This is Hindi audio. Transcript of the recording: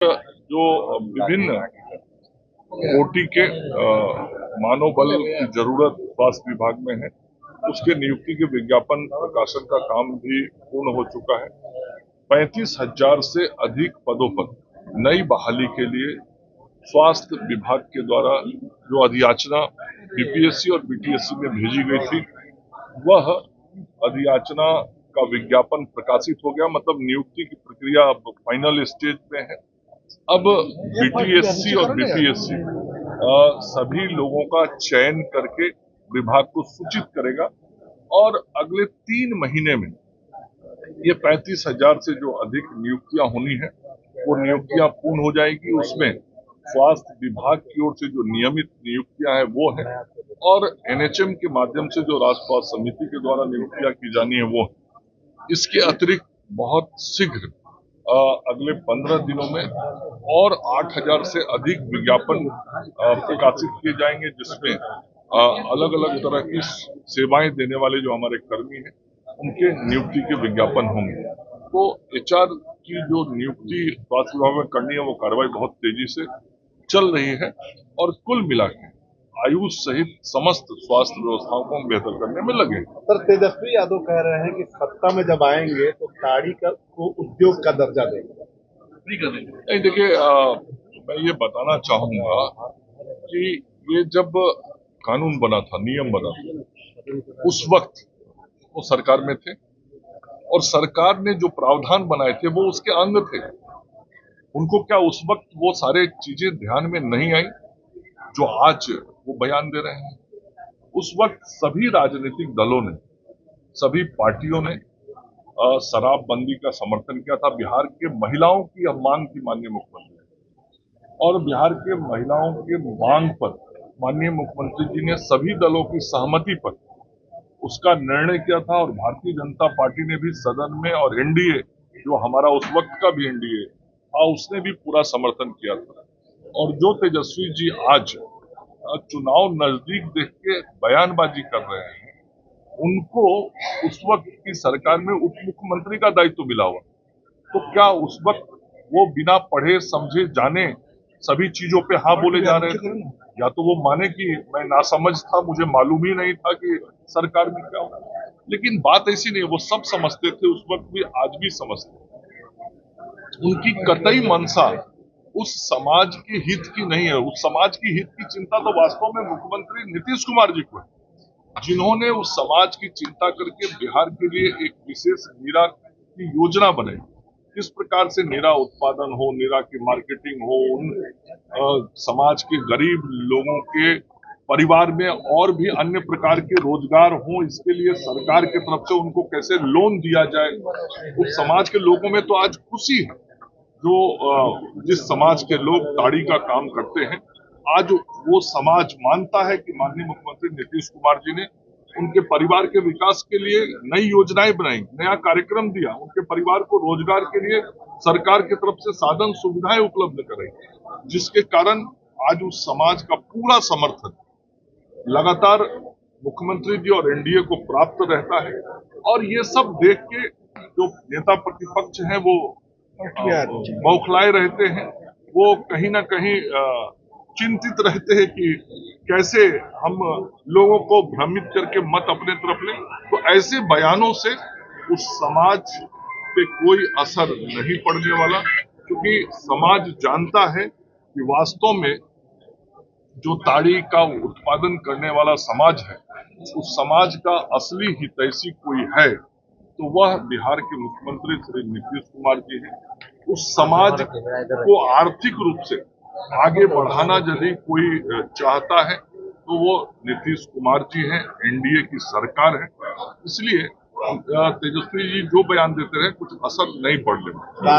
जो विभिन्न कोटि के मानव बल की जरूरत स्वास्थ्य विभाग में है, उसके नियुक्ति के विज्ञापन प्रकाशन का काम भी पूर्ण हो चुका है। 35,000 से अधिक पदों पर नई बहाली के लिए स्वास्थ्य विभाग के द्वारा जो अधियाचना बीपीएससी और बीटीएससी में भेजी गई थी, वह अधियाचना का विज्ञापन प्रकाशित हो गया। मतलब नियुक्ति की प्रक्रिया अब फाइनल स्टेज में है। अब बीटीएससी और बीपीएससी सभी लोगों का चयन करके विभाग को सूचित करेगा और अगले 3 महीने में ये 35,000 से जो अधिक नियुक्तियां होनी है, वो नियुक्तियां पूर्ण हो जाएगी। उसमें स्वास्थ्य विभाग की ओर से जो नियमित नियुक्तियां हैं वो है, और एनएचएम के माध्यम से जो राष्ट्रीय स्वास्थ्य समिति के द्वारा नियुक्तियां की जानी है वो है। इसके अतिरिक्त बहुत शीघ्र अगले 15 दिनों में और 8,000 से अधिक विज्ञापन प्रकाशित किए जाएंगे, जिसमें अलग अलग तरह की सेवाएं देने वाले जो हमारे कर्मी हैं उनके नियुक्ति के विज्ञापन होंगे। तो एचआर की जो नियुक्ति स्वास्थ्य विभाग में करनी है वो कार्रवाई बहुत तेजी से चल रही है, और कुल मिलाकर आयुष सहित समस्त स्वास्थ्य व्यवस्थाओं को बेहतर करने में लगे। सर, तेजस्वी यादव कह रहे हैं कि सत्ता में जब आएंगे तो ताड़ी को उद्योग का दर्जा देंगे। नहीं, देखिए, मैं ये बताना चाहूंगा कि ये जब कानून बना था, नियम बना था, उस वक्त वो सरकार में थे और सरकार ने जो प्रावधान बनाए थे वो उसके अंग थे। उनको क्या उस वक्त वो सारे चीजें ध्यान में नहीं आई जो आज वो बयान दे रहे हैं? उस वक्त सभी राजनीतिक दलों ने, सभी पार्टियों ने शराबबंदी का समर्थन किया था। बिहार के महिलाओं की अब मांग थी माननीय मुख्यमंत्री, और बिहार के महिलाओं के मांग पर माननीय मुख्यमंत्री जी ने सभी दलों की सहमति पर उसका निर्णय किया था। और भारतीय जनता पार्टी ने भी सदन में, और एनडीए जो हमारा उस वक्त का भी एनडीए था, उसने भी पूरा समर्थन किया था। और जो तेजस्वी जी आज चुनाव नजदीक देख के बयानबाजी कर रहे हैं, उनको उस वक्त की सरकार में उप मुख्यमंत्री का दायित्व मिला हुआ, तो क्या उस वक्त वो बिना पढ़े समझे जाने सभी चीजों पे हाँ बोले जा रहे थे? या तो वो माने कि मैं नासमझ था, मुझे मालूम ही नहीं था कि सरकार में क्या हो। लेकिन बात ऐसी नहीं, वो सब समझते थे उस वक्त भी, आज भी समझते। उनकी कतई मंशा उस समाज के हित की नहीं है। उस समाज की हित की चिंता तो वास्तव में मुख्यमंत्री नीतीश कुमार जी को है, जिन्होंने उस समाज की चिंता करके बिहार के लिए एक विशेष नीरा की योजना बनाई। किस प्रकार से नीरा उत्पादन हो, नीरा की मार्केटिंग हो, उन समाज के गरीब लोगों के परिवार में और भी अन्य प्रकार के रोजगार हो, इसके लिए सरकार की तरफ से उनको कैसे लोन दिया जाए। उस समाज के लोगों में तो आज खुशी है, जो जिस समाज के लोग ताड़ी का काम करते हैं, आज वो समाज मानता है कि माननीय मुख्यमंत्री नीतीश कुमार जी ने उनके परिवार के विकास के लिए नई योजनाएं बनाई, नया कार्यक्रम दिया, उनके परिवार को रोजगार के लिए सरकार की तरफ से साधन सुविधाएं उपलब्ध कराई, जिसके कारण आज उस समाज का पूरा समर्थन लगातार मुख्यमंत्री जी और एनडीए को प्राप्त रहता है। और ये सब देख के जो नेता प्रतिपक्ष हैं वो बौखलाए रहते हैं, वो कहीं ना कहीं चिंतित रहते हैं कि कैसे हम लोगों को भ्रमित करके मत अपने तरफ लें। तो ऐसे बयानों से उस समाज पे कोई असर नहीं पड़ने वाला, क्योंकि समाज जानता है कि वास्तव में जो ताड़ी का उत्पादन करने वाला समाज है, उस समाज का असली हितैषी कोई है तो वह बिहार के मुख्यमंत्री श्री नीतीश कुमार जी हैं। उस समाज को आर्थिक रूप से आगे बढ़ाना यदि कोई चाहता है तो वो नीतीश कुमार जी हैं, एनडीए की सरकार है। इसलिए तेजस्वी जी जो बयान देते रहे कुछ असर नहीं पड़ने वाला।